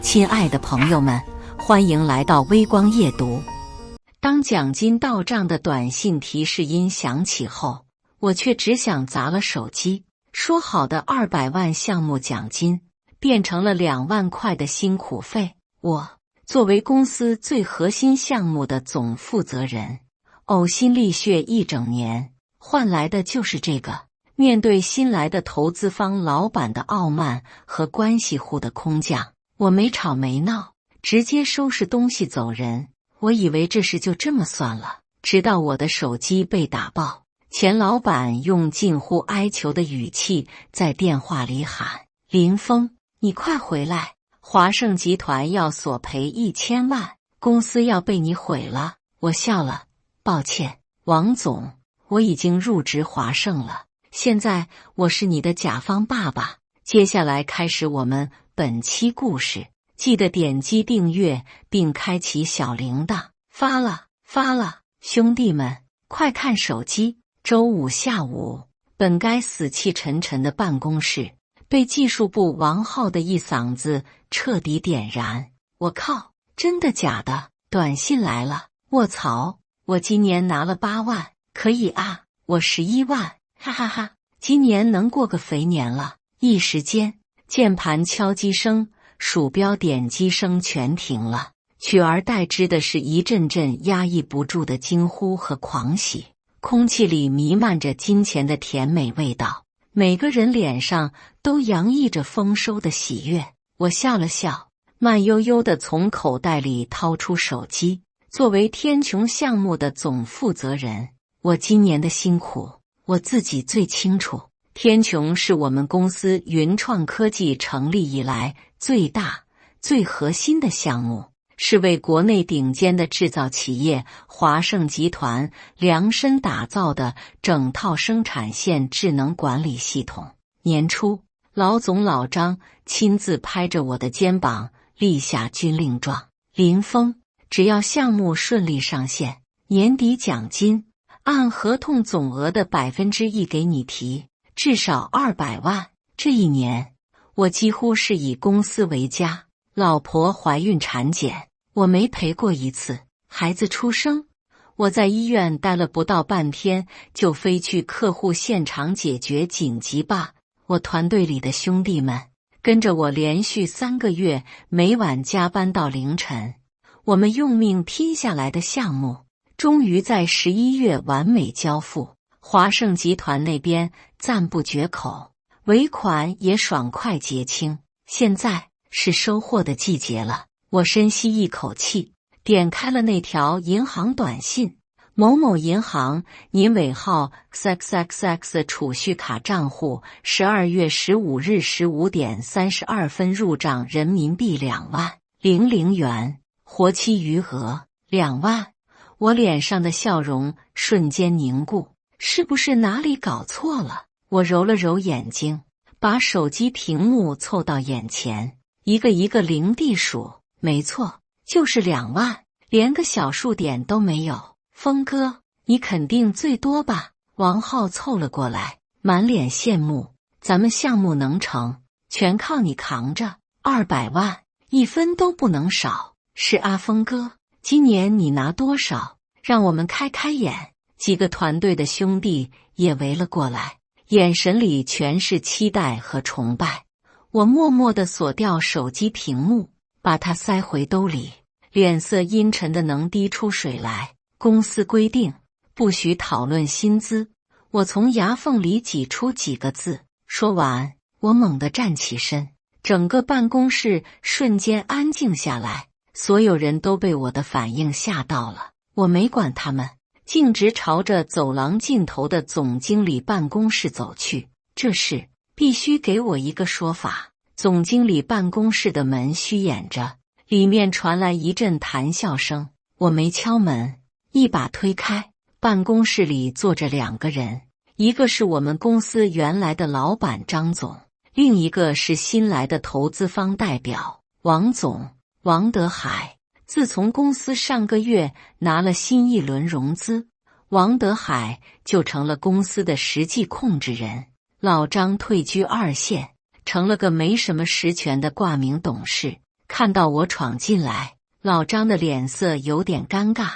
亲爱的朋友们，欢迎来到微光夜读。当奖金到账的短信提示音响起后，我却只想砸了手机。说好的200万项目奖金，变成了2万块的辛苦费。我作为公司最核心项目的总负责人，呕心沥血一整年，换来的就是这个。面对新来的投资方老板的傲慢和关系户的空降，我没吵没闹，直接收拾东西走人。我以为这事就这么算了，直到我的手机被打爆，钱老板用近乎哀求的语气在电话里喊：“林峰，你快回来！华盛集团要索赔1000万，公司要被你毁了。”我笑了，抱歉，王总，我已经入职华盛了，现在我是你的甲方爸爸。接下来开始我们本期故事，记得点击订阅并开启小铃铛。发了，兄弟们，快看手机！周五下午，本该死气沉沉的办公室被技术部王浩的一嗓子彻底点燃。我靠，真的假的？短信来了！卧槽，我今年拿了8万，可以啊，我11万，哈哈哈，今年能过个肥年了。一时间，键盘敲击声、鼠标点击声全停了，取而代之的是一阵阵压抑不住的惊呼和狂喜。空气里弥漫着金钱的甜美味道，每个人脸上都洋溢着丰收的喜悦。我笑了笑，慢悠悠地从口袋里掏出手机。作为天穹项目的总负责人，我今年的辛苦，我自己最清楚。天穹是我们公司云创科技成立以来最大、最核心的项目，是为国内顶尖的制造企业华盛集团量身打造的整套生产线智能管理系统。年初，老总老张亲自拍着我的肩膀立下军令状：林峰，只要项目顺利上线，年底奖金按合同总额的1%给你提，至少200万。这一年，我几乎是以公司为家，老婆怀孕产检，我没陪过一次；孩子出生，我在医院待了不到半天，就飞去客户现场解决紧急吧。我团队里的兄弟们跟着我连续3个月，每晚加班到凌晨。我们用命拼下来的项目，终于在11月完美交付。华盛集团那边赞不绝口，尾款也爽快结清。现在是收获的季节了，我深吸一口气，点开了那条银行短信：某某银行，您尾号 XXX 储蓄卡账户12月15日15点32分入账人民币20000元，活期余额2万。我脸上的笑容瞬间凝固，是不是哪里搞错了？我揉了揉眼睛，把手机屏幕凑到眼前，一个一个零地数。没错，就是2万，连个小数点都没有。峰哥，你肯定最多吧？王浩凑了过来，满脸羡慕。咱们项目能成，全靠你扛着，200万，一分都不能少。是啊，峰哥，今年你拿多少？让我们开开眼。几个团队的兄弟也围了过来，眼神里全是期待和崇拜。我默默地锁掉手机屏幕，把它塞回兜里，脸色阴沉的能滴出水来。公司规定不许讨论薪资，我从牙缝里挤出几个字。说完，我猛地站起身，整个办公室瞬间安静下来，所有人都被我的反应吓到了。我没管他们，径直朝着走廊尽头的总经理办公室走去。这事必须给我一个说法。总经理办公室的门虚掩着，里面传来一阵谈笑声。我没敲门，一把推开，办公室里坐着2个人，一个是我们公司原来的老板张总，另一个是新来的投资方代表王总王德海。自从公司上个月拿了新一轮融资，王德海就成了公司的实际控制人，老张退居2线，成了个没什么实权的挂名董事。看到我闯进来，老张的脸色有点尴尬，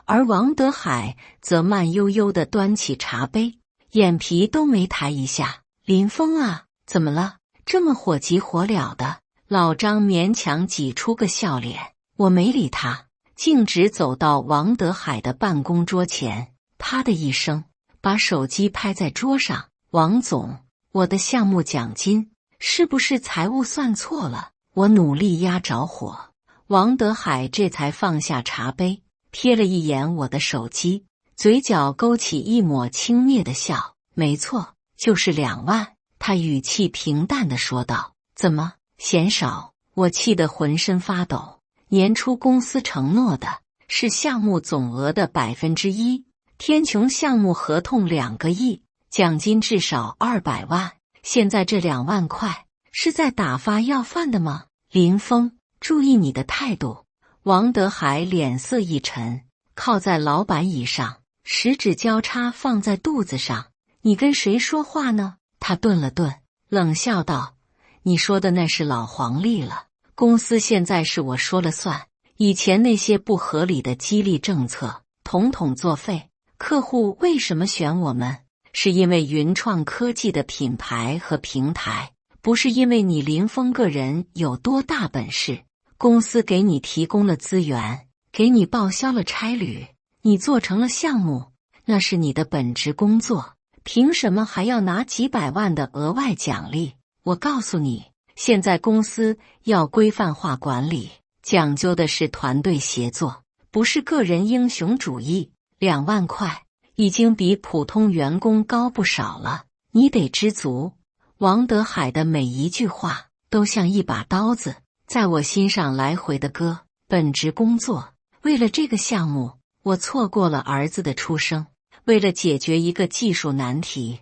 而王德海则慢悠悠地端起茶杯，眼皮都没抬一下。林峰啊，怎么了？这么火急火燎的？老张勉强挤出个笑脸。我没理他，径直走到王德海的办公桌前，啪的一声把手机拍在桌上。王总，我的项目奖金是不是财务算错了？我努力压着火。王德海这才放下茶杯，瞥了一眼我的手机，嘴角勾起一抹轻蔑的笑。没错，就是2万。他语气平淡地说道。怎么，嫌少？我气得浑身发抖。年初公司承诺的是项目总额的1%，天穹项目合同2个亿，奖金至少200万。现在这2万块是在打发要饭的吗？林峰，注意你的态度。王德海脸色一沉，靠在老板椅上，食指交叉放在肚子上。你跟谁说话呢？他顿了顿，冷笑道：你说的那是老黄历了，公司现在是我说了算，以前那些不合理的激励政策统统作废。客户为什么选我们？是因为云创科技的品牌和平台，不是因为你林峰个人有多大本事。公司给你提供了资源，给你报销了差旅，你做成了项目，那是你的本职工作，凭什么还要拿几百万的额外奖励？我告诉你，现在公司要规范化管理，讲究的是团队协作，不是个人英雄主义。2万块已经比普通员工高不少了，你得知足。王德海的每一句话都像一把刀子，在我心上来回的割。本职工作，为了这个项目，我错过了儿子的出生；为了解决一个技术难题，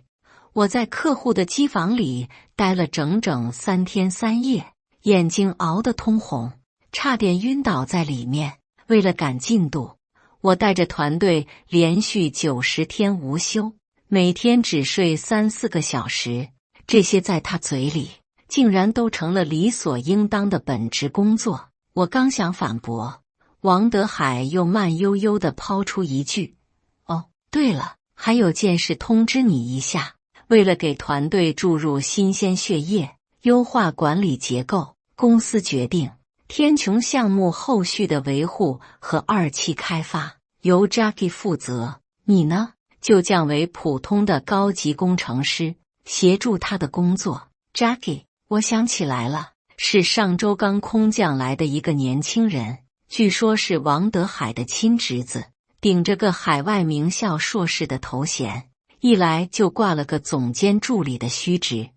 我在客户的机房里待了整整3天3夜，眼睛熬得通红，差点晕倒在里面。为了赶进度，我带着团队连续90天无休，每天只睡3-4个小时。这些在他嘴里竟然都成了理所应当的本职工作。我刚想反驳，王德海又慢悠悠地抛出一句：哦，对了，还有件事通知你一下，为了给团队注入新鲜血液，优化管理结构，公司决定天穹项目后续的维护和2期开发由 Jackie 负责，你呢，就降为普通的高级工程师，协助他的工作。Jackie， 我想起来了，是上周刚空降来的一个年轻人，据说是王德海的亲侄子，顶着个海外名校硕士的头衔，一来就挂了个总监助理的虚职。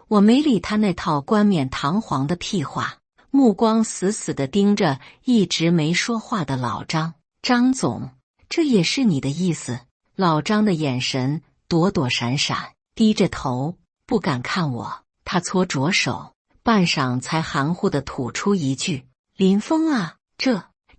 我没理他那套冠冕堂皇的屁话，目光死死地盯着一直没说话的老张。张总，这也是你的意思？老张的眼神躲躲闪闪，低着头不敢看我。他搓着手，半晌才含糊地吐出一句：林峰啊，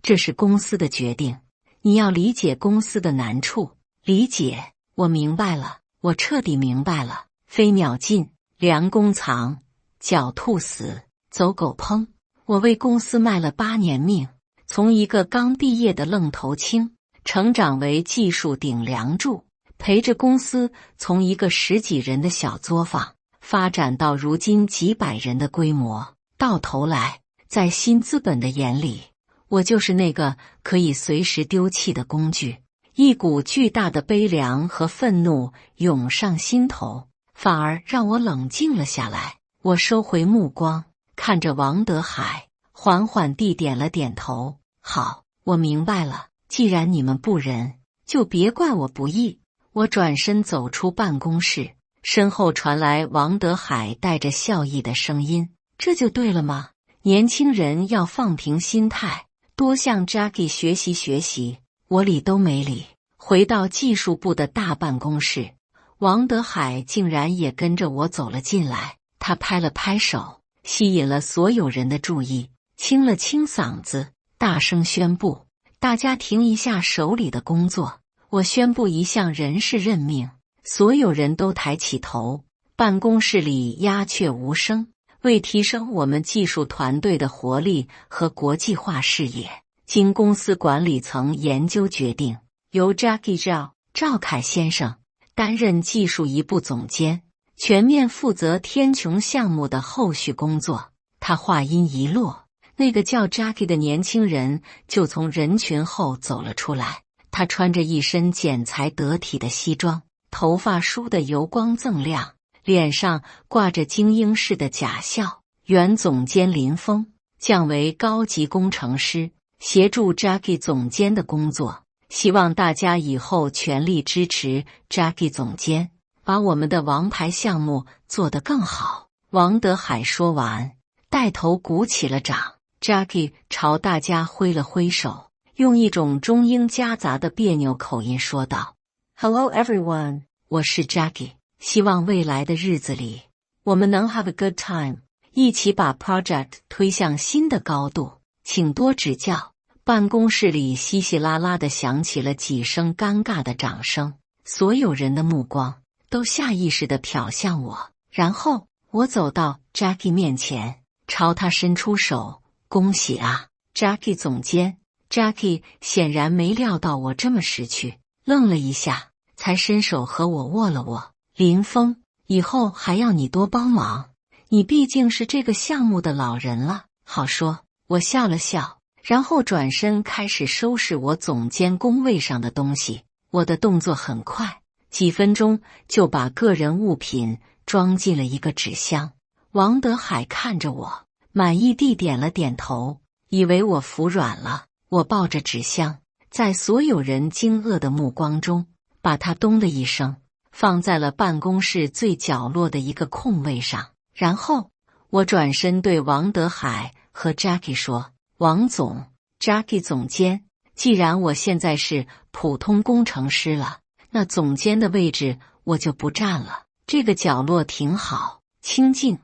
这是公司的决定，你要理解公司的难处。理解，我明白了，我彻底明白了。飞鸟尽，良弓藏，狡兔死，走狗烹。我为公司卖了8年命，从一个刚毕业的愣头青成长为技术顶梁柱，陪着公司从一个10几人的小作坊发展到如今几百人的规模。到头来，在新资本的眼里，我就是那个可以随时丢弃的工具。一股巨大的悲凉和愤怒涌上心头，反而让我冷静了下来。我收回目光，看着王德海，缓缓地点了点头。好，我明白了，既然你们不仁，就别怪我不义。我转身走出办公室，身后传来王德海带着笑意的声音：这就对了吗？年轻人要放平心态，多向 Jackie 学习学习。我理都没理。回到技术部的大办公室，王德海竟然也跟着我走了进来。他拍了拍手，吸引了所有人的注意，清了清嗓子，大声宣布：大家停一下手里的工作，我宣布一项人事任命。所有人都抬起头，办公室里鸦雀无声，为提升我们技术团队的活力和国际化视野，经公司管理层研究决定，由 Jackie Zhao 赵凯先生担任技术一部总监，全面负责天穹项目的后续工作。他话音一落，那个叫 Jackie 的年轻人就从人群后走了出来。他穿着一身剪裁得体的西装，头发梳得油光锃亮，脸上挂着精英式的假笑。原总监林峰降为高级工程师，协助 Jackie 总监的工作，希望大家以后全力支持 Jackie 总监，把我们的王牌项目做得更好。王德海说完，带头鼓起了掌。Jackie 朝大家挥了挥手，用一种中英夹杂的别扭口音说道 ：“Hello everyone， 我是 Jackie， 希望未来的日子里，我们能 have a good time， 一起把 project 推向新的高度，请多指教。”办公室里稀稀拉拉地响起了几声尴尬的掌声，所有人的目光都下意识地瞟向我，然后我走到 Jackie 面前，朝他伸出手：“恭喜啊 ，Jackie 总监。” Jackie 显然没料到我这么识趣，愣了一下，才伸手和我握了握。林峰，以后还要你多帮忙，你毕竟是这个项目的老人了。好说。我笑了笑，然后转身开始收拾我总监工位上的东西。我的动作很快，几分钟就把个人物品装进了一个纸箱。王德海看着我，满意地点了点头，以为我服软了。我抱着纸箱，在所有人惊愕的目光中，把它咚的一声放在了办公室最角落的一个空位上。然后我转身对王德海和 Jackie 说：“王总 ，Jackie 总监，既然我现在是普通工程师了，那总监的位置我就不占了。这个角落挺好，清静。”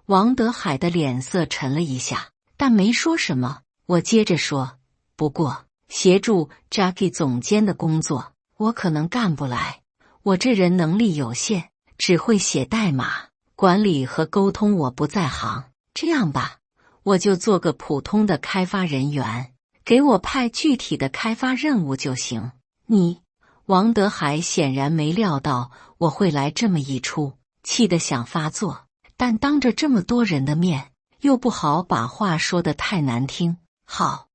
王德海的脸色沉了一下，但没说什么。我接着说：“不过，协助 Jackie 总监的工作，我可能干不来。我这人能力有限，只会写代码，管理和沟通我不在行。这样吧，我就做个普通的开发人员，给我派具体的开发任务就行。你……”王德海显然没料到我会来这么一出，气得想发作，但当着这么多人的面，又不好把话说得太难听。好，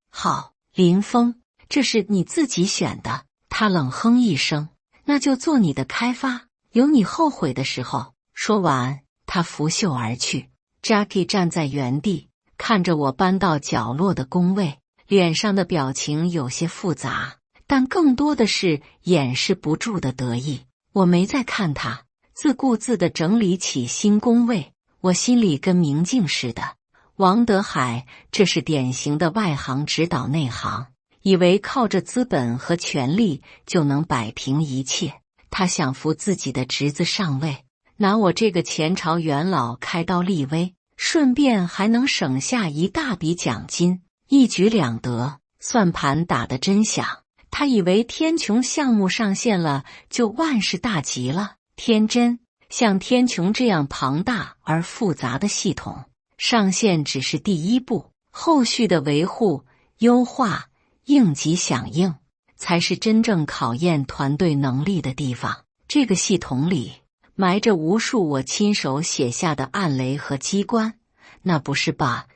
林峰，这是你自己选的。他冷哼一声，那就做你的开发，有你后悔的时候。说完，他拂袖而去。Jackie 站在原地，看着我搬到角落的工位，脸上的表情有些复杂，但更多的是掩饰不住的得意。我没再看他，自顾自地整理起新工位，我心里跟明镜似的。王德海这是典型的外行指导内行，以为靠着资本和权力就能摆平一切。他想扶自己的侄子上位，拿我这个前朝元老开刀立威，顺便还能省下一大笔奖金，一举两得。算盘打得真响，他以为天穹项目上线了就万事大吉了。天真，像天穹这样庞大而复杂的系统，上线只是第一步，后续的维护、优化、应急响应才是真正考验团队能力的地方。这个系统里埋着无数我亲手写下的暗雷和机关，那不是 bug，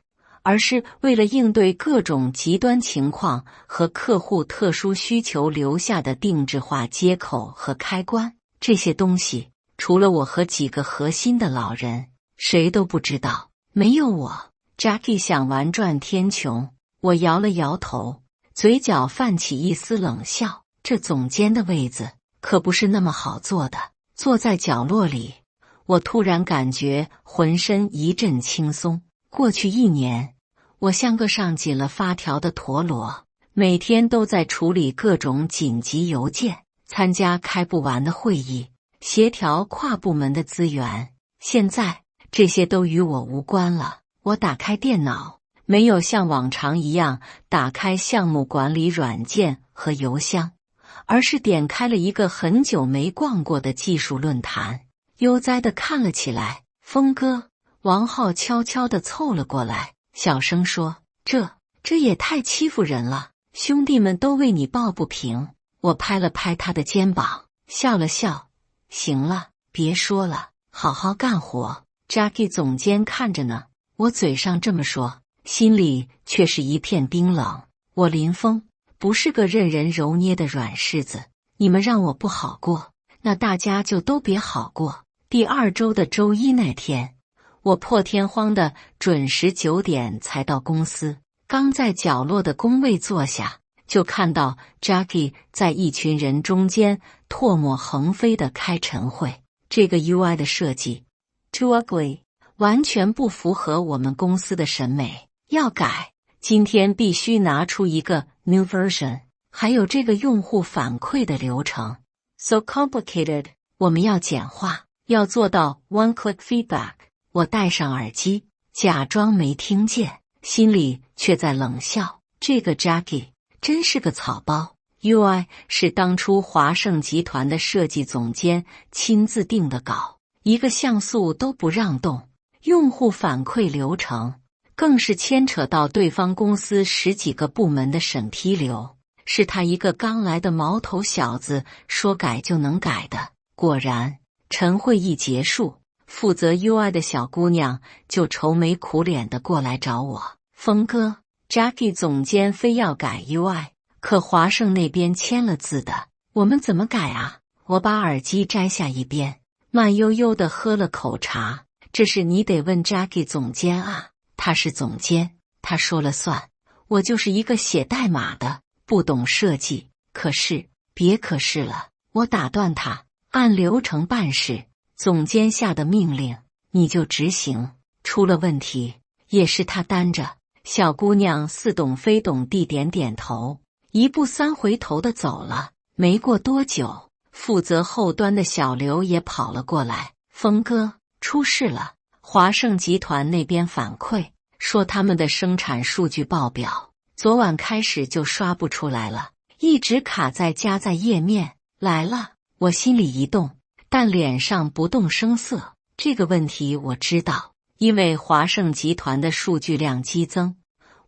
而是为了应对各种极端情况和客户特殊需求留下的定制化接口和开关。这些东西除了我和几个核心的老人，谁都不知道。没有我 ，Jackie 想玩转天穹。我摇了摇头，嘴角泛起一丝冷笑。这总监的位子可不是那么好坐的。坐在角落里，我突然感觉浑身一阵轻松。过去1年，我像个上紧了发条的陀螺，每天都在处理各种紧急邮件，参加开不完的会议，协调跨部门的资源。现在这些都与我无关了。我打开电脑，没有像往常一样打开项目管理软件和邮箱，而是点开了一个很久没逛过的技术论坛，悠哉地看了起来。峰哥，王浩悄悄地凑了过来，小声说：“这也太欺负人了，兄弟们都为你抱不平。”我拍了拍他的肩膀，笑了笑：“行了，别说了，好好干活。”Jackie 总监看着呢，我嘴上这么说，心里却是一片冰冷。我林峰不是个任人揉捏的软柿子，你们让我不好过，那大家就都别好过。第2周的周一那天，我破天荒的准时9点才到公司，刚在角落的工位坐下，就看到 Jackie 在一群人中间唾沫横飞的开晨会。这个 UI 的设计 too ugly， 完全不符合我们公司的审美，要改。今天必须拿出一个 new version， 还有这个用户反馈的流程 so complicated， 我们要简化，要做到 one click feedback。我戴上耳机，假装没听见，心里却在冷笑。这个 Jackie 真是个草包。UI 是当初华盛集团的设计总监亲自定的稿，一个像素都不让动。用户反馈流程更是牵扯到对方公司10几个部门的审批流，是他一个刚来的毛头小子说改就能改的。果然，晨会一结束，负责 UI 的小姑娘就愁眉苦脸的过来找我：“峰哥 ，Jackie 总监非要改 UI， 可华盛那边签了字的，我们怎么改啊？”我把耳机摘下一边，慢悠悠的喝了口茶：“这事你得问 Jackie 总监啊，他是总监，他说了算。我就是一个写代码的，不懂设计。可是，别可是了。”我打断他：“按流程办事。总监下的命令，你就执行，出了问题也是他担着。”小姑娘似懂非懂地点点头，一步3回头的走了。没过多久，负责后端的小刘也跑了过来：“峰哥，出事了！华盛集团那边反馈说，他们的生产数据报表昨晚开始就刷不出来了，一直卡在加载页面。来了！”我心里一动，但脸上不动声色。这个问题我知道，因为华盛集团的数据量激增，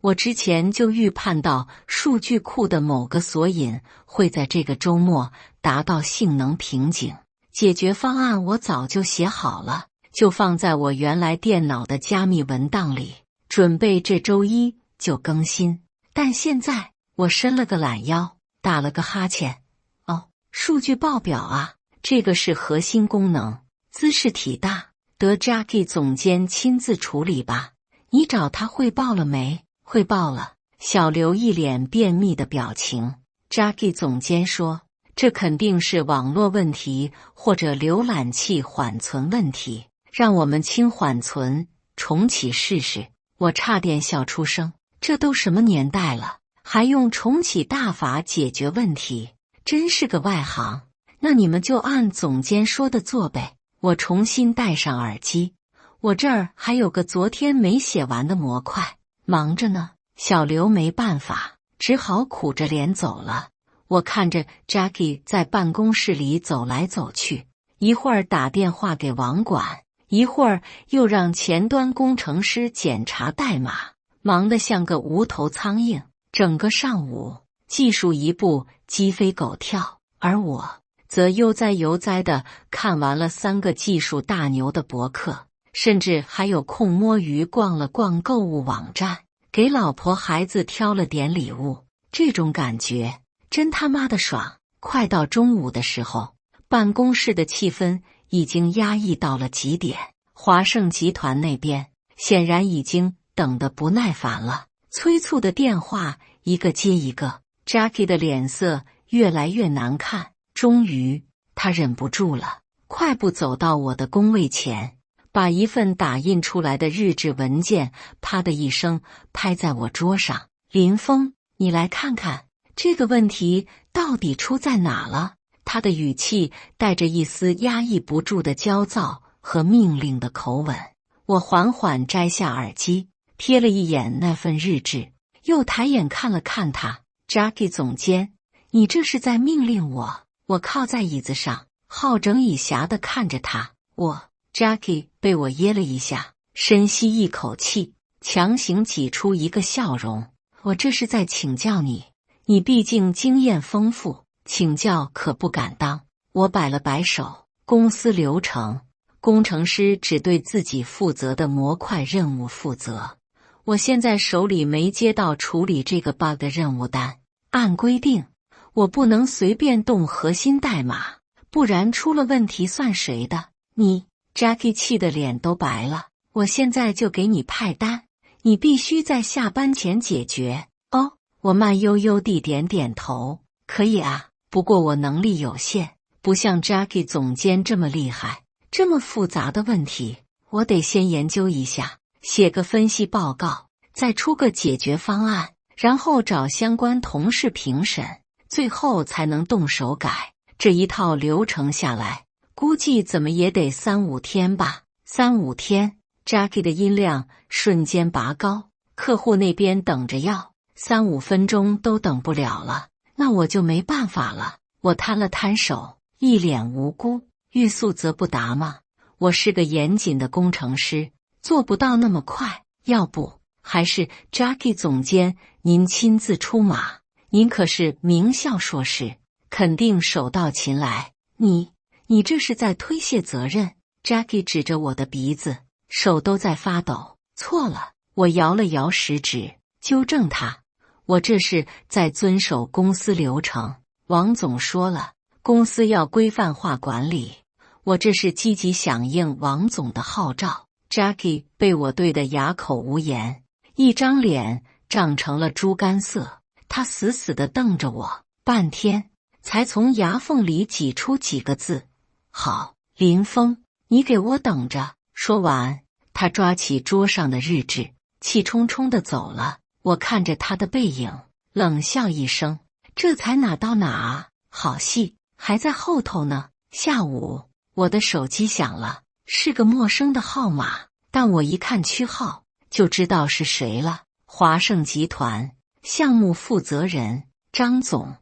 我之前就预判到数据库的某个索引会在这个周末达到性能瓶颈。解决方案我早就写好了，就放在我原来电脑的加密文档里，准备这周一就更新。但现在我伸了个懒腰，打了个哈欠：“哦，数据报表啊，这个是核心功能，姿势体大，得 Jackie 总监亲自处理吧。你找他汇报了没？”“汇报了。”小刘一脸便秘的表情。Jackie 总监说：“这肯定是网络问题或者浏览器缓存问题，让我们清缓存，重启试试。”我差点笑出声，这都什么年代了，还用重启大法解决问题，真是个外行。那你们就按总监说的做呗。我重新戴上耳机，我这儿还有个昨天没写完的模块，忙着呢。小刘没办法，只好苦着脸走了。我看着 Jackie 在办公室里走来走去，一会儿打电话给网管，一会儿又让前端工程师检查代码，忙得像个无头苍蝇。整个上午，技术一步鸡飞狗跳，而我则悠哉悠哉地看完了3个技术大牛的博客，甚至还有空摸鱼逛了逛购物网站，给老婆孩子挑了点礼物。这种感觉真他妈的爽！快到中午的时候，办公室的气氛已经压抑到了极点。华盛集团那边显然已经等得不耐烦了，催促的电话一个接一个。Jackie 的脸色越来越难看，终于他忍不住了，快步走到我的工位前，把一份打印出来的日志文件啪的一声拍在我桌上：“林峰，你来看看，这个问题到底出在哪了？”他的语气带着一丝压抑不住的焦躁和命令的口吻。我缓缓摘下耳机，瞥了一眼那份日志，又抬眼看了看他。Jackie 总监，你这是在命令我？我靠在椅子上，好整以暇地看着他。Jackie 被我噎了一下，深吸一口气，强行挤出一个笑容。我这是在请教你，你毕竟经验丰富，请教可不敢当。我摆了摆手，公司流程，工程师只对自己负责的模块任务负责。我现在手里没接到处理这个 bug 的任务单，按规定，我不能随便动核心代码，不然出了问题算谁的？你 Jackie 气得脸都白了。我现在就给你派单，你必须在下班前解决。哦，我慢悠悠地点点头，可以啊，不过我能力有限，不像 Jackie 总监这么厉害，这么复杂的问题，我得先研究一下，写个分析报告，再出个解决方案，然后找相关同事评审，最后才能动手改。这一套流程下来，估计怎么也得3-5天吧。3-5天。Jackie 的音量瞬间拔高，客户那边等着要3-5分钟都等不了了，那我就没办法了。我摊了摊手，一脸无辜，欲速则不达嘛。我是个严谨的工程师，做不到那么快。要不还是 Jackie 总监您亲自出马，您可是名校硕士，肯定手到擒来。你这是在推卸责任。Jackie 指着我的鼻子，手都在发抖。错了，我摇了摇食指，纠正他。我这是在遵守公司流程。王总说了，公司要规范化管理，我这是积极响应王总的号召。Jackie 被我对得哑口无言，一张脸涨成了猪肝色。他死死地瞪着我，半天才从牙缝里挤出几个字：好，林峰，你给我等着。说完，他抓起桌上的日志，气冲冲地走了。我看着他的背影，冷笑一声，这才哪到哪啊，好戏还在后头呢。下午，我的手机响了，是个陌生的号码，但我一看区号就知道是谁了。华盛集团项目负责人张总。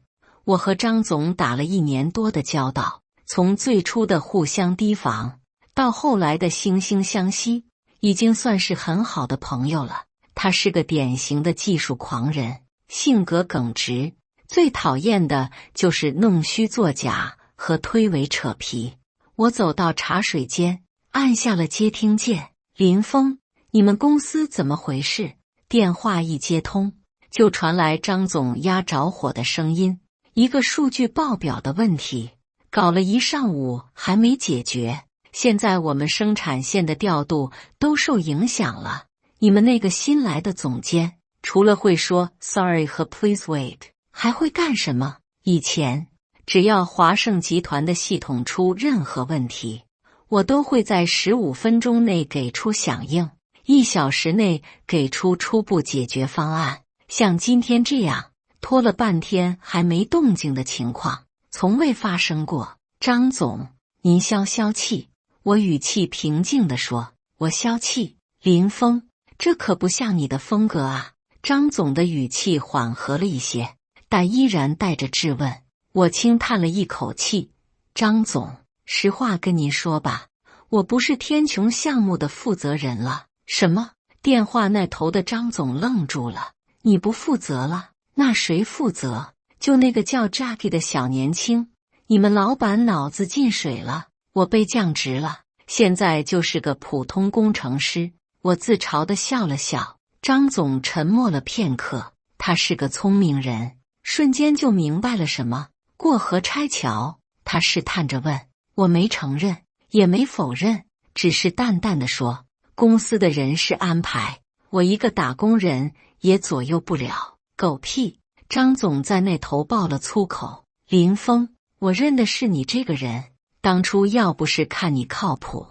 我和张总打了1年多的交道，从最初的互相提防到后来的惺惺相惜，已经算是很好的朋友了。他是个典型的技术狂人，性格耿直，最讨厌的就是弄虚作假和推诿扯皮。我走到茶水间，按下了接听键。林峰，你们公司怎么回事？电话一接通，就传来张总压着火的声音。一个数据报表的问题，搞了一上午还没解决，现在我们生产线的调度都受影响了。你们那个新来的总监，除了会说 sorry 和 please wait， 还会干什么？以前只要华盛集团的系统出任何问题，我都会在15分钟内给出响应，1小时内给出初步解决方案。像今天这样拖了半天还没动静的情况，从未发生过。张总，您消消气。我语气平静地说。我消气？林峰，这可不像你的风格啊。张总的语气缓和了一些，但依然带着质问。我轻叹了一口气。张总，实话跟您说吧，我不是天穹项目的负责人了。什么？电话那头的张总愣住了。你不负责了？那谁负责？就那个叫 Jackie 的小年轻。你们老板脑子进水了，我被降职了，现在就是个普通工程师。我自嘲地笑了笑。张总沉默了片刻，他是个聪明人，瞬间就明白了什么。过河拆桥，他试探着问。我没承认，也没否认，只是淡淡地说，公司的人事安排，我一个打工人也左右不了。狗屁！张总在那头爆了粗口。林峰，我认的是你这个人，当初要不是看你靠谱，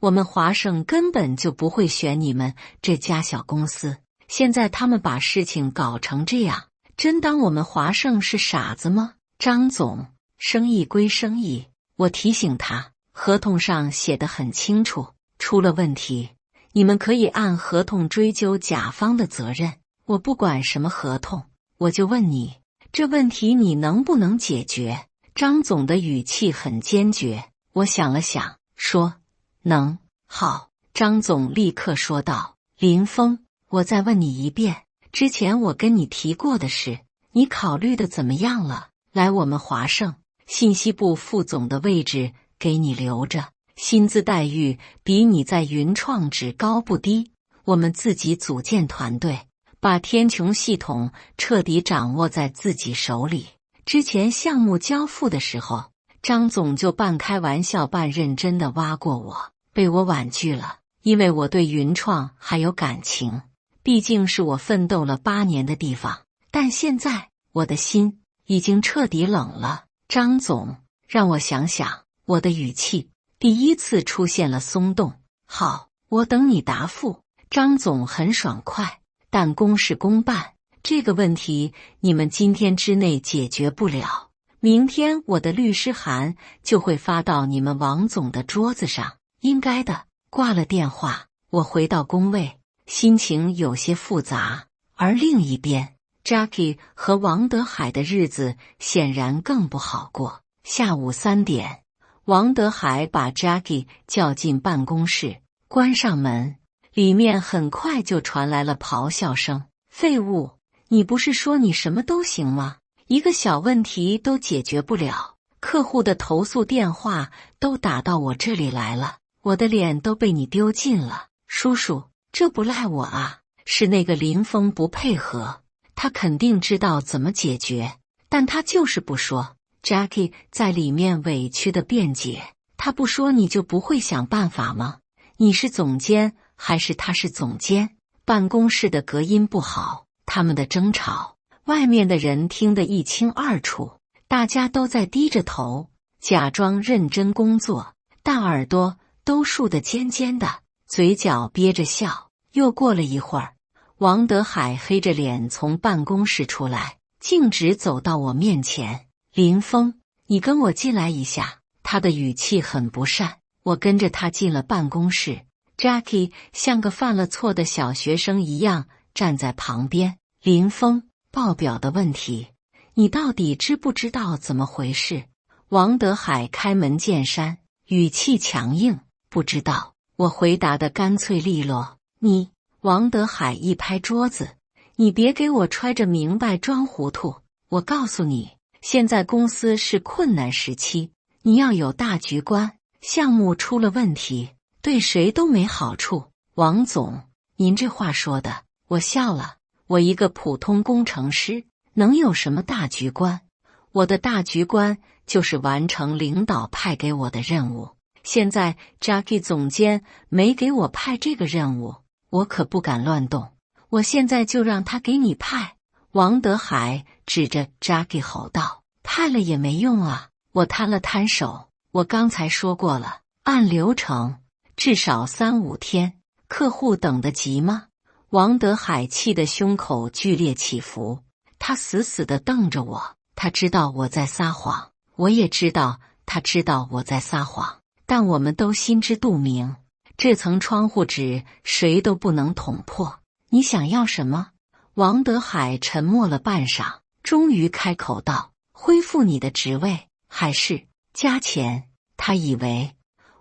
我们华盛根本就不会选你们这家小公司。现在他们把事情搞成这样，真当我们华盛是傻子吗？张总，生意归生意，我提醒他，合同上写得很清楚，出了问题，你们可以按合同追究甲方的责任。我不管什么合同，我就问你，这问题你能不能解决？张总的语气很坚决。我想了想，说，能。好。张总立刻说道：“林峰，我再问你一遍，之前我跟你提过的事，你考虑的怎么样了？来我们华盛信息部副总的位置给你留着，薪资待遇比你在云创只高不低。我们自己组建团队，把天穹系统彻底掌握在自己手里。之前项目交付的时候，张总就半开玩笑半认真的挖过我，被我婉拒了，因为我对云创还有感情，毕竟是我奋斗了8年的地方。但现在我的心已经彻底冷了。张总，让我想想。”我的语气第一次出现了松动。好，我等你答复。张总很爽快，但公事公办，这个问题你们今天之内解决不了，明天我的律师函就会发到你们王总的桌子上，应该的。挂了电话，我回到工位，心情有些复杂。而另一边 Jackie 和王德海的日子显然更不好过。下午3点，王德海把 Jackie 叫进办公室，关上门，里面很快就传来了咆哮声：“废物！你不是说你什么都行吗？一个小问题都解决不了，客户的投诉电话都打到我这里来了，我的脸都被你丢尽了。叔叔，这不赖我啊，是那个林峰不配合，他肯定知道怎么解决，但他就是不说。” Jackie 在里面委屈的辩解：“他不说你就不会想办法吗？你是总监还是他是总监？”办公室的隔音不好，他们的争吵外面的人听得一清二楚，大家都在低着头假装认真工作，但耳朵都竖得尖尖的，嘴角憋着笑。又过了一会儿，王德海黑着脸从办公室出来，径直走到我面前：“林峰，你跟我进来一下。”他的语气很不善。我跟着他进了办公室。Jackie 像个犯了错的小学生一样站在旁边。“林峰，报表的问题，你到底知不知道怎么回事？”王德海开门见山，语气强硬。“不知道。”我回答得干脆利落。“你……”王德海一拍桌子：“你别给我揣着明白装糊涂！我告诉你，现在公司是困难时期，你要有大局观。项目出了问题，对谁都没好处。”“王总，您这话说的……”我笑了。我一个普通工程师，能有什么大局观？我的大局观就是完成领导派给我的任务。现在 Jackie 总监没给我派这个任务，我可不敢乱动。我现在就让他给你派。”王德海指着 Jackie 吼道：“派了也没用啊！”我摊了摊手：“我刚才说过了，按流程至少3-5天，客户等得及吗？”王德海气得胸口剧烈起伏，他死死地瞪着我。他知道我在撒谎，我也知道他知道我在撒谎，但我们都心知肚明，这层窗户纸谁都不能捅破。“你想要什么？”王德海沉默了半晌，终于开口道：“恢复你的职位，还是加钱？”他以为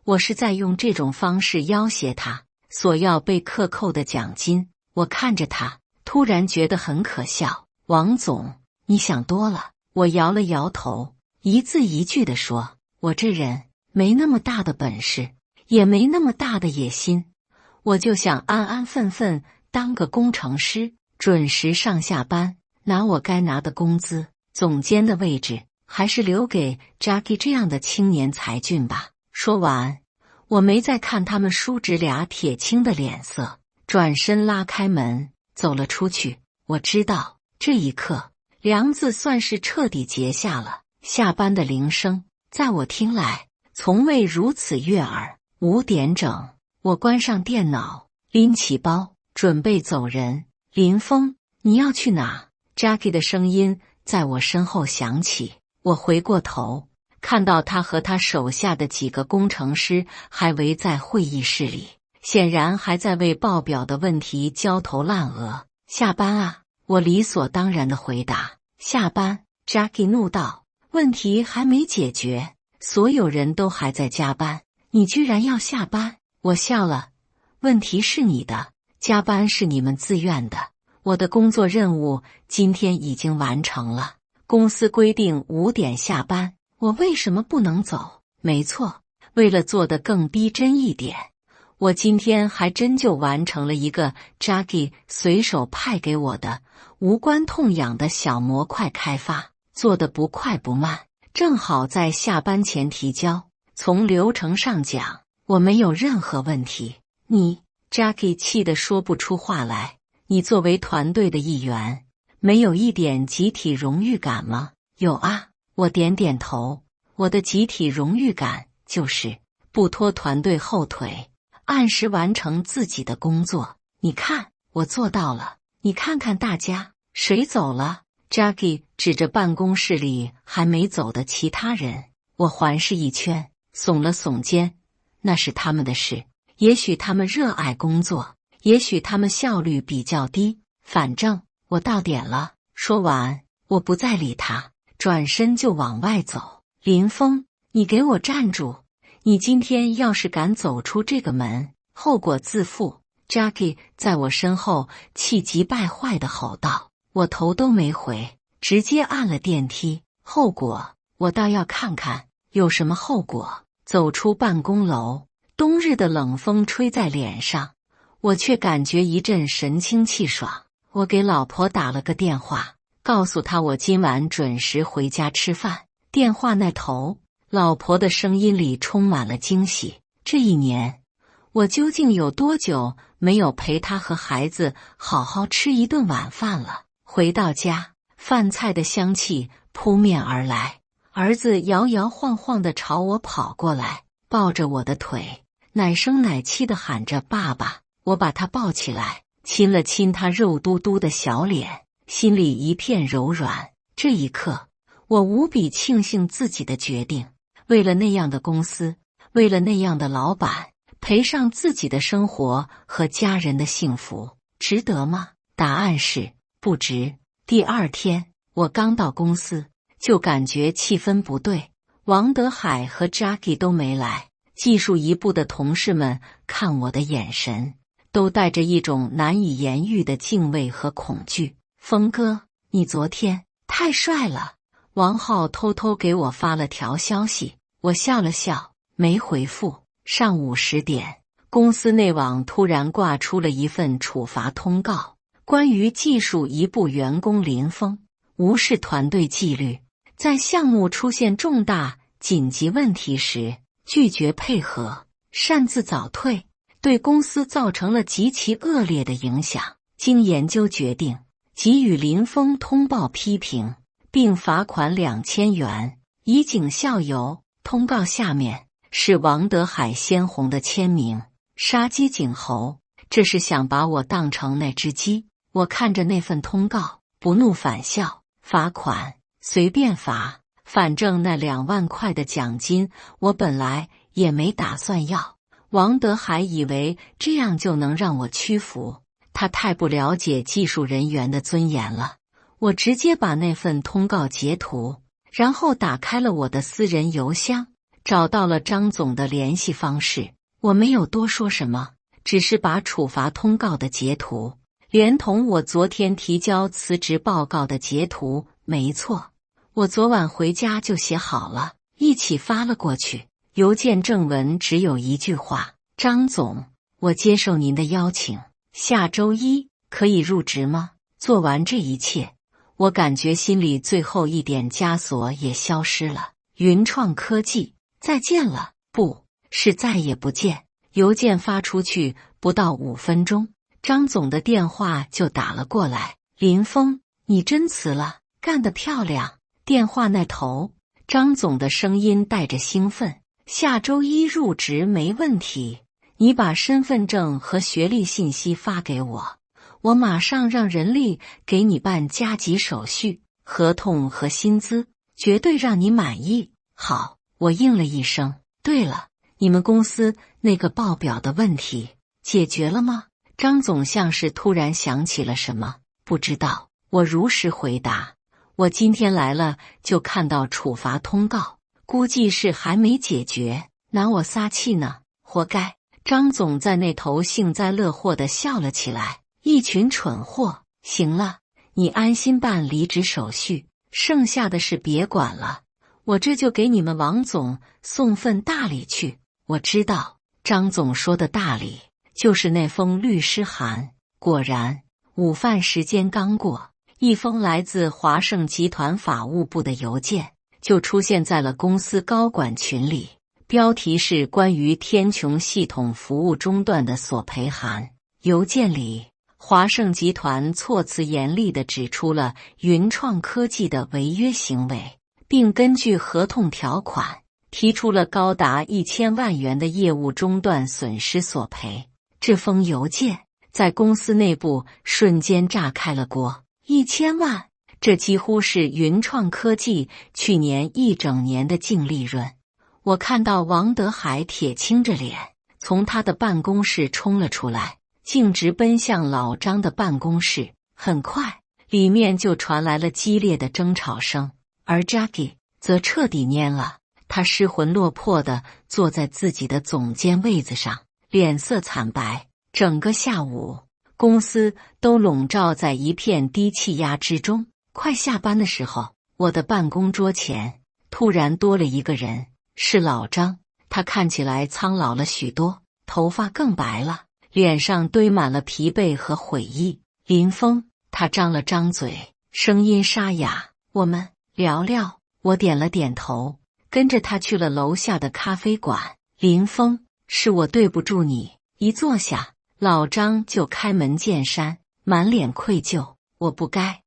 我是在用这种方式要挟他，索要被克扣的奖金。我看着他，突然觉得很可笑。“王总，你想多了。”我摇了摇头，一字一句地说：“我这人没那么大的本事，也没那么大的野心，我就想安安分分当个工程师，准时上下班，拿我该拿的工资。总监的位置还是留给 Jackie 这样的青年才俊吧。”说完，我没再看他们叔侄俩铁青的脸色，转身拉开门走了出去。我知道这一刻梁子算是彻底结下了。下班的铃声在我听来从未如此悦耳。5点整，我关上电脑，拎起包准备走人。“林峰，你要去哪？” Jackie 的声音在我身后响起。我回过头，看到他和他手下的几个工程师还围在会议室里，显然还在为报表的问题焦头烂额。“下班啊！”我理所当然的回答。“下班！” Jackie 怒道，“问题还没解决，所有人都还在加班，你居然要下班？”我笑了，问题是你的，加班是你们自愿的。我的工作任务今天已经完成了，公司规定5点下班，我为什么不能走？没错，为了做得更逼真一点，我今天还真就完成了一个 Jackie 随手派给我的无关痛痒的小模块开发，做得不快不慢，正好在下班前提交。从流程上讲，我没有任何问题。你 Jackie 气得说不出话来。你作为团队的一员，没有一点集体荣誉感吗？有啊，我点点头。我的集体荣誉感就是不拖团队后腿，按时完成自己的工作。你看，我做到了。你看看大家，谁走了？ Jackie 指着办公室里还没走的其他人。我环视一圈，耸了耸肩。那是他们的事，也许他们热爱工作，也许他们效率比较低，反正我到点了。说完，我不再理他，转身就往外走。林峰，你给我站住！你今天要是敢走出这个门，后果自负。Jackie 在我身后气急败坏地吼道。我头都没回，直接按了电梯。后果？我倒要看看有什么后果。走出办公楼，冬日的冷风吹在脸上，我却感觉一阵神清气爽。我给老婆打了个电话，告诉她我今晚准时回家吃饭。电话那头，老婆的声音里充满了惊喜。这一年，我究竟有多久没有陪她和孩子好好吃一顿晚饭了？回到家，饭菜的香气扑面而来，儿子摇摇晃晃地朝我跑过来，抱着我的腿，奶声奶气地喊着爸爸。我把他抱起来，亲了亲他肉嘟嘟的小脸，心里一片柔软。这一刻，我无比庆幸自己的决定，为了那样的公司，为了那样的老板，赔上自己的生活和家人的幸福，值得吗？答案是不值。第二天，我刚到公司，就感觉气氛不对。王德海和 Jackie 都没来，技术一部的同事们看我的眼神都带着一种难以言喻的敬畏和恐惧。峰哥，你昨天太帅了。王浩偷偷给我发了条消息，我笑了笑，没回复。上午10点，公司内网突然挂出了一份处罚通告，关于技术一部员工林峰无视团队纪律，在项目出现重大紧急问题时拒绝配合，擅自早退，对公司造成了极其恶劣的影响。经研究决定，给予林峰通报批评，并罚款2000元，以儆效尤。通告下面是王德海鲜红的签名，杀鸡儆猴，这是想把我当成那只鸡。我看着那份通告，不怒反笑。罚款随便罚，反正那2万块的奖金我本来也没打算要。王德海以为这样就能让我屈服，他太不了解技术人员的尊严了。我直接把那份通告截图，然后打开了我的私人邮箱，找到了张总的联系方式。我没有多说什么，只是把处罚通告的截图连同我昨天提交辞职报告的截图，没错，我昨晚回家就写好了，一起发了过去。邮件正文只有一句话：张总，我接受您的邀请，下周1可以入职吗？做完这一切，我感觉心里最后一点枷锁也消失了。云创科技，再见了，不是再也不见。邮件发出去不到5分钟，张总的电话就打了过来。林峰，你真辞了，干得漂亮。电话那头，张总的声音带着兴奋。下周1入职没问题，你把身份证和学历信息发给我，我马上让人力给你办加急手续，合同和薪资绝对让你满意。好，我应了一声。对了，你们公司那个报表的问题解决了吗？张总像是突然想起了什么。不知道，我如实回答。我今天来了就看到处罚通告，估计是还没解决，拿我撒气呢，活该。张总在那头幸灾乐祸地笑了起来，一群蠢货，行了，你安心办离职手续，剩下的事别管了，我这就给你们王总送份大礼去。我知道张总说的大礼就是那封律师函。果然，午饭时间刚过，一封来自华盛集团法务部的邮件就出现在了公司高管群里，标题是关于天穹系统服务中断的索赔函。邮件里，华盛集团措辞严厉地指出了云创科技的违约行为，并根据合同条款提出了高达1000万元的业务中断损失索赔。这封邮件在公司内部瞬间炸开了锅，1000万，这几乎是云创科技去年一整年的净利润。我看到王德海铁青着脸从他的办公室冲了出来，径直奔向老张的办公室。很快，里面就传来了激烈的争吵声，而 Jackie 则彻底蔫了。他失魂落魄地坐在自己的总监位子上，脸色惨白。整个下午，公司都笼罩在一片低气压之中。快下班的时候，我的办公桌前突然多了一个人，是老张。他看起来苍老了许多，头发更白了，脸上堆满了疲惫和悔意。林峰，他张了张嘴，声音沙哑，我们聊聊。我点了点头，跟着他去了楼下的咖啡馆。林峰，是我对不住你。一坐下，老张就开门见山，满脸愧疚。我不该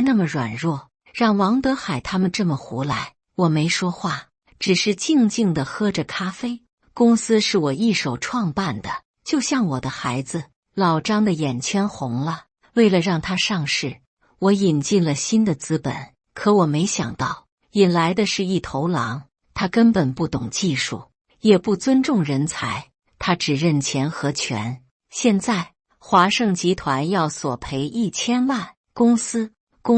那么软弱，让王德海他们这么胡来。我没说话，只是静静地喝着咖啡。公司是我一手创办的，就像我的孩子。老张的眼圈红了。为了让他上市，我引进了新的资本，可我没想到引来的是一头狼。他根本不懂技术，也不尊重人才，他只认钱和权。现在华盛集团要索赔1000万，公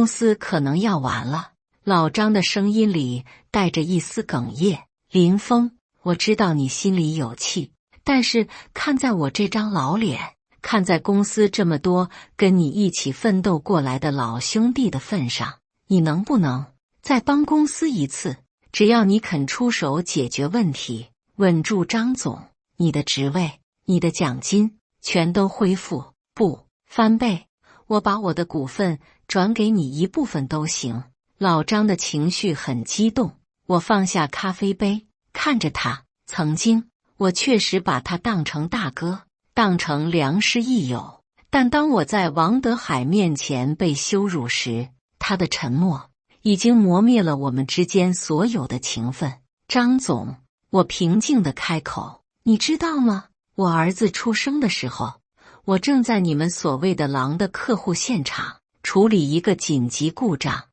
司可能要完了。老张的声音里带着一丝哽咽。林峰，我知道你心里有气，但是看在我这张老脸，看在公司这么多跟你一起奋斗过来的老兄弟的份上，你能不能再帮公司一次？只要你肯出手解决问题，稳住张总，你的职位、你的奖金全都恢复，不翻倍，我把我的股份转给你一部分都行。老张的情绪很激动，我放下咖啡杯，看着他。曾经我确实把他当成大哥，当成良师益友，但当我在王德海面前被羞辱时，他的沉默已经磨灭了我们之间所有的情分。张总，我平静地开口，你知道吗？我儿子出生的时候，我正在你们所谓的狼的客户现场处理一个紧急故障。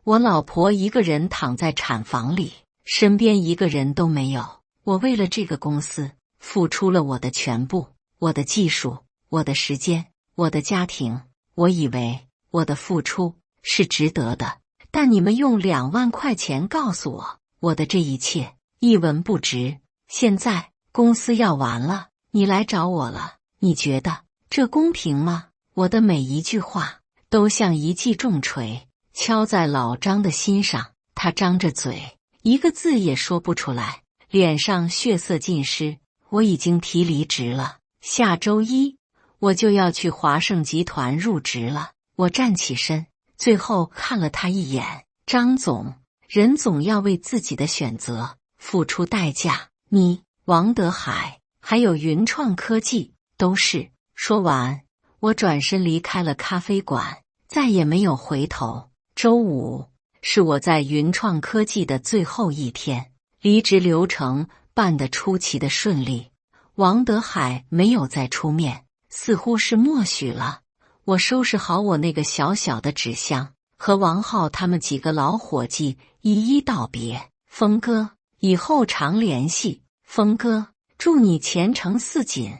我老婆一个人躺在产房里，身边一个人都没有。我为了这个公司付出了我的全部，我的技术，我的时间，我的家庭。我以为我的付出是值得的，但你们用2万块钱告诉我，我的这一切一文不值。现在公司要完了，你来找我了，你觉得这公平吗？我的每一句话都像一记重锤，敲在老张的心上。他张着嘴，一个字也说不出来，脸上血色尽失。我已经提离职了，下周1我就要去华盛集团入职了。我站起身，最后看了他一眼。张总，人总要为自己的选择付出代价，你、王德海还有云创科技都是。说完，我转身离开了咖啡馆，再也没有回头。周5是我在云创科技的最后一天，离职流程办得出奇的顺利。王德海没有再出面，似乎是默许了。我收拾好我那个小小的纸箱，和王浩他们几个老伙计一一道别。峰哥，以后常联系。峰哥，祝你前程似锦。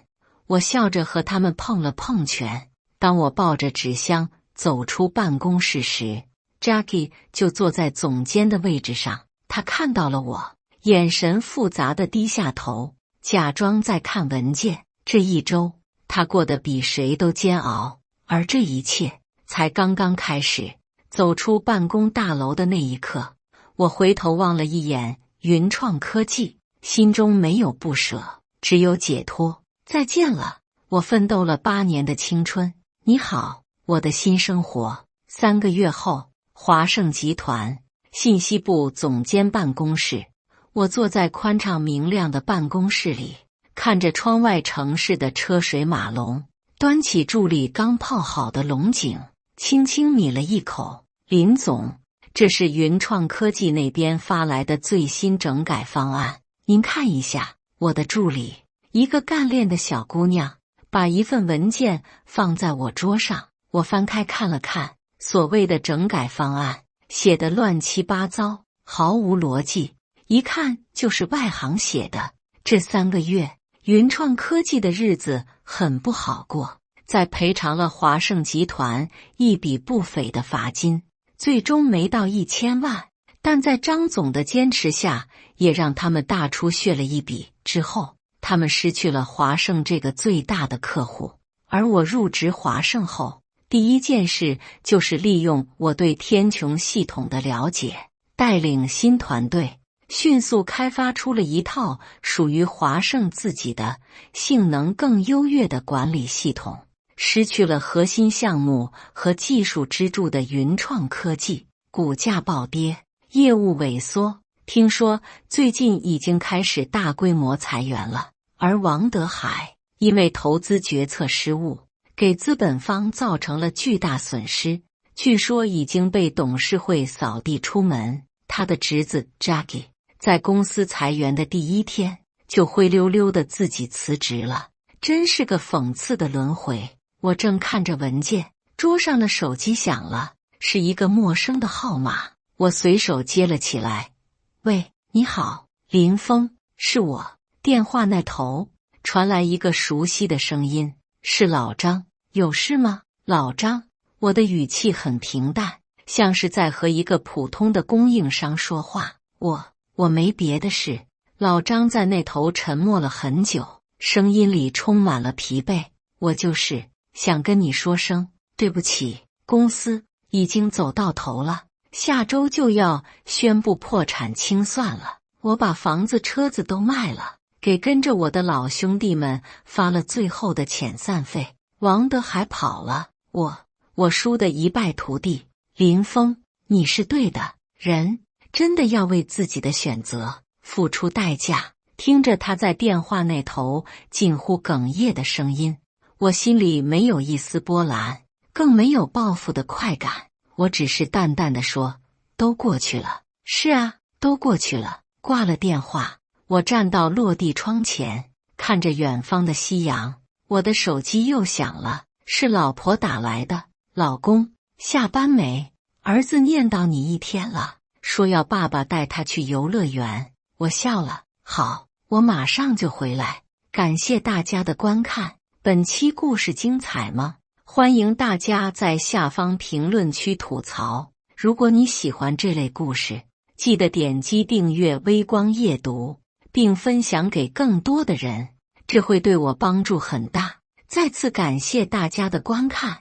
我笑着和他们碰了碰拳。当我抱着纸箱走出办公室时， Jackie 就坐在总监的位置上。他看到了我，眼神复杂的低下头，假装在看文件。这一周，他过得比谁都煎熬，而这一切才刚刚开始。走出办公大楼的那一刻，我回头望了一眼云创科技，心中没有不舍，只有解脱。再见了，我奋斗了8年的青春。你好，我的新生活。3个月后，华盛集团信息部总监办公室，我坐在宽敞明亮的办公室里，看着窗外城市的车水马龙，端起助理刚泡好的龙井，轻轻抿了一口。林总，这是云创科技那边发来的最新整改方案，您看一下。我的助理，一个干练的小姑娘，把一份文件放在我桌上，我翻开看了看，所谓的整改方案写得乱七八糟，毫无逻辑，一看就是外行写的。这3个月，云创科技的日子很不好过，在赔偿了华盛集团一笔不菲的罚金，最终没到1000万，但在张总的坚持下，也让他们大出血了一笔。之后，他们失去了华盛这个最大的客户。而我入职华盛后，第一件事就是利用我对天穹系统的了解，带领新团队迅速开发出了一套属于华盛自己的性能更优越的管理系统。失去了核心项目和技术支柱的云创科技，股价暴跌，业务萎缩。听说最近已经开始大规模裁员了。而王德海因为投资决策失误，给资本方造成了巨大损失，据说已经被董事会扫地出门。他的侄子 Jackie 在公司裁员的第1天就灰溜溜的自己辞职了，真是个讽刺的轮回。我正看着文件，桌上的手机响了，是一个陌生的号码。我随手接了起来。喂，你好，林峰，是我。电话那头传来一个熟悉的声音，是老张。有事吗？老张，我的语气很平淡，像是在和一个普通的供应商说话。我没别的事。老张在那头沉默了很久，声音里充满了疲惫。我就是想跟你说声对不起，公司已经走到头了，下周就要宣布破产清算了。我把房子车子都卖了，给跟着我的老兄弟们发了最后的遣散费。王德海跑了，我输得一败涂地。林峰，你是对的，人真的要为自己的选择付出代价。听着他在电话那头近乎哽咽的声音，我心里没有一丝波澜，更没有报复的快感。我只是淡淡的说，都过去了。是啊，都过去了。挂了电话，我站到落地窗前，看着远方的夕阳。我的手机又响了，是老婆打来的。老公，下班没？儿子念叨你1天了，说要爸爸带他去游乐园。我笑了，好，我马上就回来。感谢大家的观看。本期故事精彩吗？欢迎大家在下方评论区吐槽。如果你喜欢这类故事，记得点击订阅微光夜读，并分享给更多的人，这会对我帮助很大。再次感谢大家的观看。